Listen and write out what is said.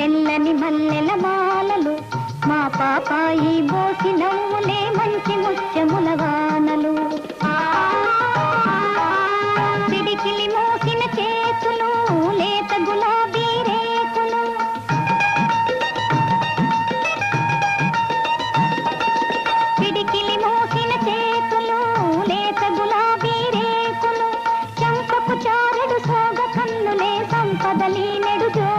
తెల్లని మల్లెల మాలలు మా పాపాయి బోసి నవ్వులే మంచి ముత్యముల వానలు పిడికిలి మోసిన చేతులు లేత గులాబీ రేకులు పిడికిలి మోసిన చేతులు లేత గులాబీ రేకులు చంపకు చారుడు సోగ కన్నులే సంపదలి నెడుజో